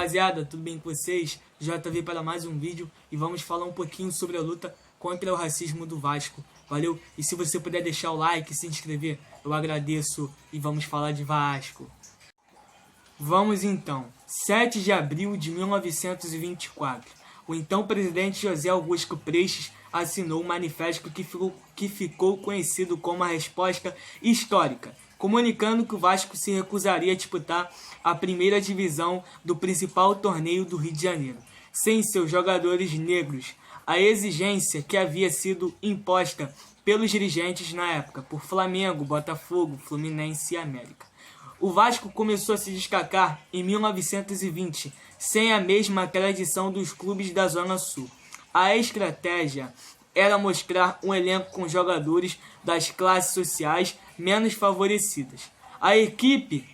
rapaziada, tudo bem com vocês? JV para mais um vídeo e vamos falar um pouquinho sobre a luta contra o racismo do Vasco, valeu? E se você puder deixar o like e se inscrever, eu agradeço e vamos falar de Vasco. Vamos então, 7 de abril de 1924, o então presidente José Augusto Prestes assinou um manifesto que ficou conhecido como a Resposta Histórica, comunicando que o Vasco se recusaria a disputar a primeira divisão do principal torneio do Rio de Janeiro, sem seus jogadores negros, a exigência que havia sido imposta pelos dirigentes na época, por Flamengo, Botafogo, Fluminense e América. O Vasco começou a se destacar em 1920, sem a mesma tradição dos clubes da Zona Sul. A estratégia era mostrar um elenco com jogadores das classes sociais menos favorecidas. A equipe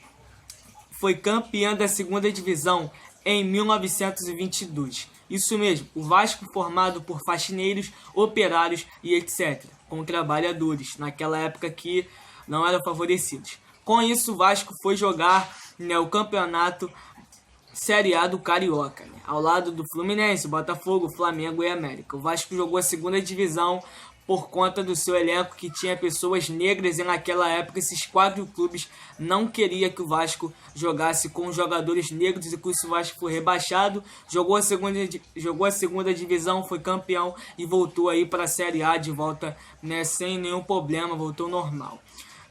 foi campeã da segunda divisão em 1922. Isso mesmo, o Vasco formado por faxineiros, operários e etc., com trabalhadores, naquela época que não eram favorecidos. Com isso, o Vasco foi jogar o campeonato Série A do Carioca, ao lado do Fluminense, Botafogo, Flamengo e América. O Vasco jogou a segunda divisão por conta do seu elenco que tinha pessoas negras e naquela época esses 4 clubes não queriam que o Vasco jogasse com jogadores negros e com isso o Vasco foi rebaixado, jogou a segunda divisão, foi campeão e voltou aí para a Série A de volta, sem nenhum problema, voltou normal.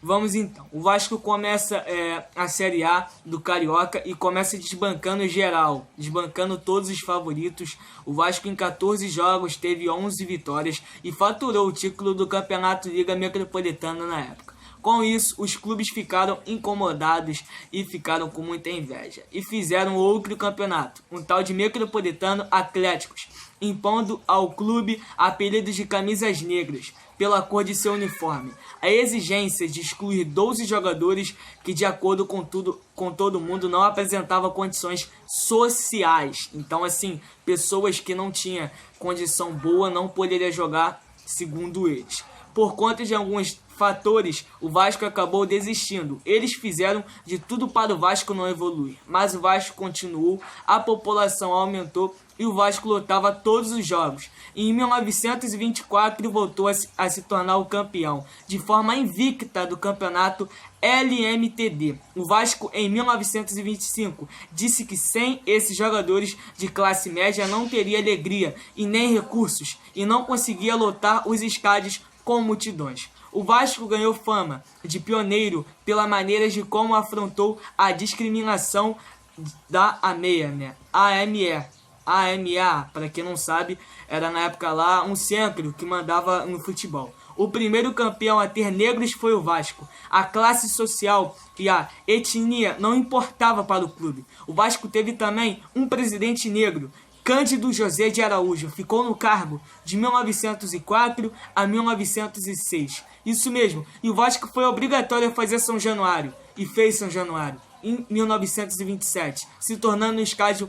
Vamos então, o Vasco começa a Série A do Carioca e começa desbancando geral, desbancando todos os favoritos. O Vasco em 14 jogos teve 11 vitórias e faturou o título do Campeonato Liga Metropolitana na época. Com isso, os clubes ficaram incomodados e ficaram com muita inveja. E fizeram outro campeonato, um tal de Metropolitano Atléticos, impondo ao clube apelidos de camisas negras, pela cor de seu uniforme. A exigência de excluir 12 jogadores que, de acordo com todo mundo, não apresentavam condições sociais. Então, assim, pessoas que não tinham condição boa não poderiam jogar, segundo eles. Por conta de alguns fatores, o Vasco acabou desistindo. Eles fizeram de tudo para o Vasco não evoluir, mas o Vasco continuou, a população aumentou e o Vasco lutava todos os jogos. Em 1924 voltou a se tornar o campeão, de forma invicta do campeonato LMTD. O Vasco, em 1925, disse que sem esses jogadores de classe média não teria alegria e nem recursos, e não conseguia lotar os estádios com multidões. O Vasco ganhou fama de pioneiro pela maneira de como afrontou a discriminação da AMEA, AMA, para quem não sabe, era na época lá um centro que mandava no futebol. O primeiro campeão a ter negros foi o Vasco. A classe social e a etnia não importava para o clube. O Vasco teve também um presidente negro, Cândido José de Araújo, ficou no cargo de 1904 a 1906. Isso mesmo, e o Vasco foi obrigatório a fazer São Januário, e fez São Januário, em 1927, se tornando um estádio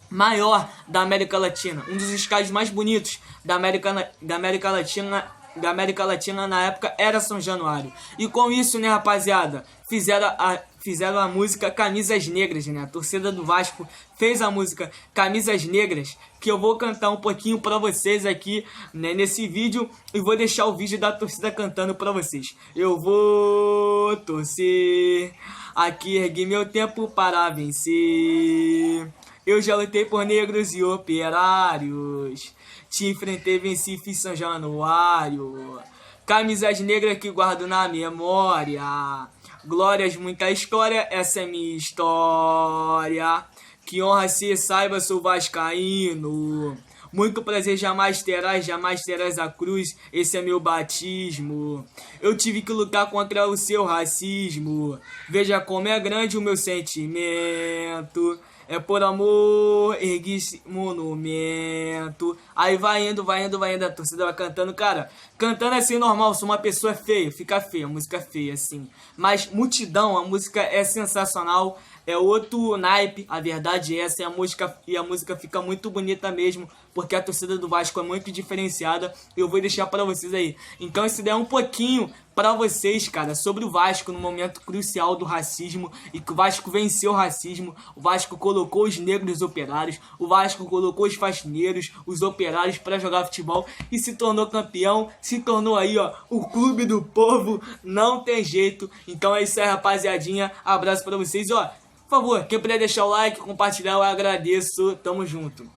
maior da América Latina, um dos estádios mais bonitos da América Latina na época era São Januário. E com isso, rapaziada, fizeram a música Camisas Negras, A torcida do Vasco fez a música Camisas Negras, que eu vou cantar um pouquinho pra vocês aqui, nesse vídeo, e vou deixar o vídeo da torcida cantando pra vocês. Eu vou torcer, aqui ergui meu tempo para vencer. Eu já lutei por negros e operários, te enfrentei, venci, fiz São Januário. Camisas negras que guardo na memória, glórias, muita história, essa é minha história. Que honra se saiba, sou vascaíno. Muito prazer, jamais terás a cruz, esse é meu batismo. Eu tive que lutar contra o seu racismo, veja como é grande o meu sentimento. É por amor, ergui esse monumento. Aí vai indo, a torcida vai cantando, cara. Cantando assim normal, se uma pessoa é feia, fica feia, a música é feia, assim. Mas multidão, a música é sensacional, é outro naipe, a verdade é essa, e a música fica muito bonita mesmo, porque a torcida do Vasco é muito diferenciada, e eu vou deixar pra vocês aí. Então esse daí é um pouquinho pra vocês, cara, sobre o Vasco no momento crucial do racismo e que o Vasco venceu o racismo. O Vasco colocou os negros operários, o Vasco colocou os faxineiros, os operários pra jogar futebol e se tornou campeão, se tornou aí, ó, o clube do povo, não tem jeito. Então é isso aí, rapaziadinha, abraço pra vocês, ó, por favor, quem puder deixar o like, compartilhar, eu agradeço, tamo junto.